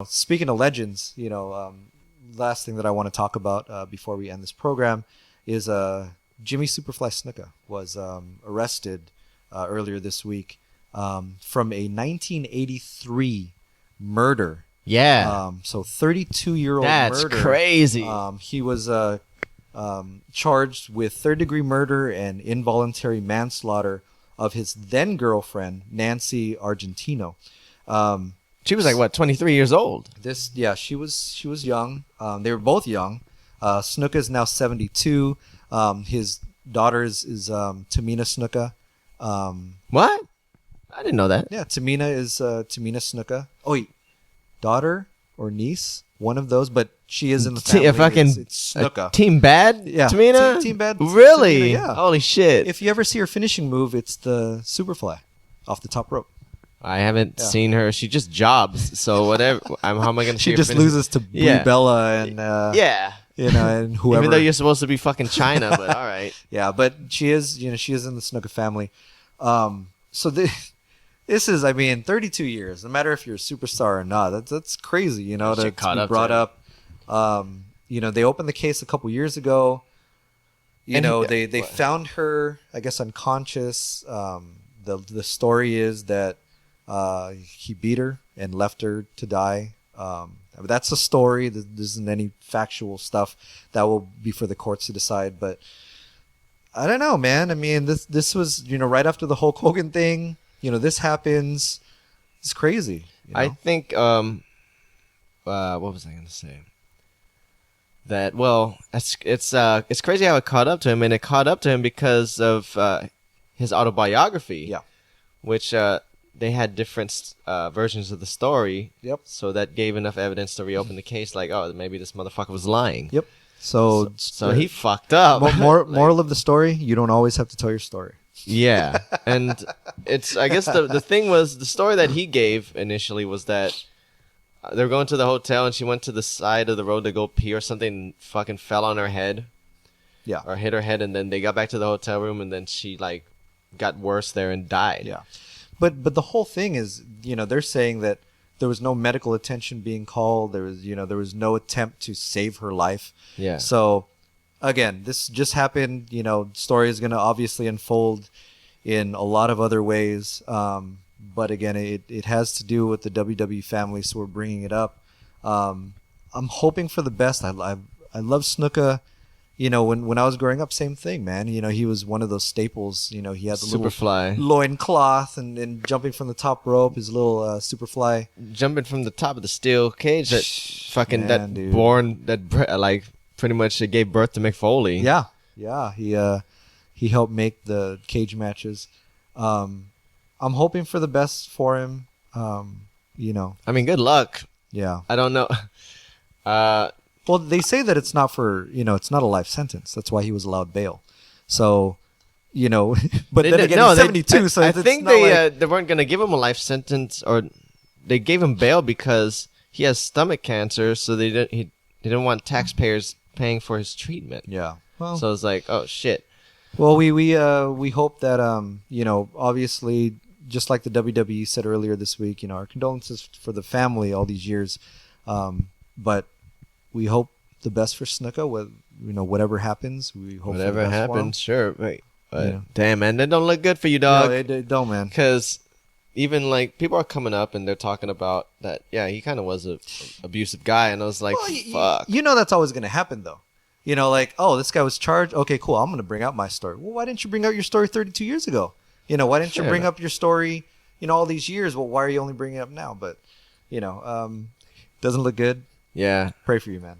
speaking of legends, last thing that I want to talk about before we end this program is Jimmy Superfly Snuka was arrested earlier this week from a 1983 murder. Yeah. So 32-year-old murder. That's crazy. He was charged with third-degree murder and involuntary manslaughter of his then-girlfriend, Nancy Argentino. She was like, what, 23 years old? She was young. They were both young. Snuka is now 72. His daughter is Tamina Snuka. What? I didn't know that. Yeah, Tamina is Tamina Snuka. Oh, wait. Daughter or niece? One of those, but she is in the family. It's Snuka. Team Bad? Yeah. Tamina? Team Bad. Really? Tamina, yeah. Holy shit. If you ever see her finishing move, it's the Superfly off the top rope. I haven't seen her. She just jobs. So whatever. How am I going to see She her just loses to Brie Bella and and whoever. Even though you're supposed to be fucking China, but all right. Yeah, but she is in the Snuka family. So this is, 32 years. No matter if you're a superstar or not, that's crazy. To be brought up. They opened the case a couple years ago. They found her, I guess, unconscious. The story is that he beat her and left her to die. That's a story. There isn't any factual stuff that will be for the courts to decide. But I don't know, man. This was right after the Hulk Hogan thing. This happens. It's crazy. I think. What was I going to say? That it's crazy how it caught up to him, and it caught up to him because of his autobiography. Yeah. Which they had different versions of the story. Yep. So that gave enough evidence to reopen the case. Like, oh, maybe this motherfucker was lying. Yep. So he fucked up. Moral of the story: you don't always have to tell your story. Yeah, and I guess the thing was, the story that he gave initially was that they were going to the hotel and she went to the side of the road to go pee or something and fucking fell on her head. Yeah. Or hit her head, and then they got back to the hotel room and then she got worse there and died. Yeah. But the whole thing is, they're saying that there was no medical attention being called. There was no attempt to save her life. Yeah. So again, this just happened. Story is going to obviously unfold in a lot of other ways. But again, it has to do with the WWE family, so we're bringing it up. I'm hoping for the best. I love Snuka. When I was growing up, same thing, man. He was one of those staples. He had the SuperFly little loincloth and jumping from the top rope, his little SuperFly. Jumping from the top of the steel cage that fucking, pretty much it gave birth to Mick Foley. Yeah. Yeah. He helped make the cage matches. I'm hoping for the best for him. Good luck. Yeah. I don't know. Well, they say that it's not it's not a life sentence. That's why he was allowed bail. So, but then again, he's 72. So I think they weren't going to give him a life sentence, or they gave him bail because he has stomach cancer. So they didn't want taxpayers paying for his treatment. Yeah. Well, so it's like, oh shit. Well, we hope that obviously, just like the WWE said earlier this week, our condolences for the family all these years, but we hope the best for Snuka. Whatever happens, we hope whatever for the best happens, sure. Right. But damn, man, that don't look good for you, dog. No, they don't, man. Because even people are coming up and they're talking about that. Yeah, he kind of was a abusive guy, and I was like, fuck. That's always gonna happen, though. This guy was charged. Okay, cool. I'm gonna bring out my story. Well, why didn't you bring out your story 32 years ago? Why didn't you bring up your story? All these years. Well, why are you only bringing it up now? But doesn't look good. Yeah. Pray for you, man.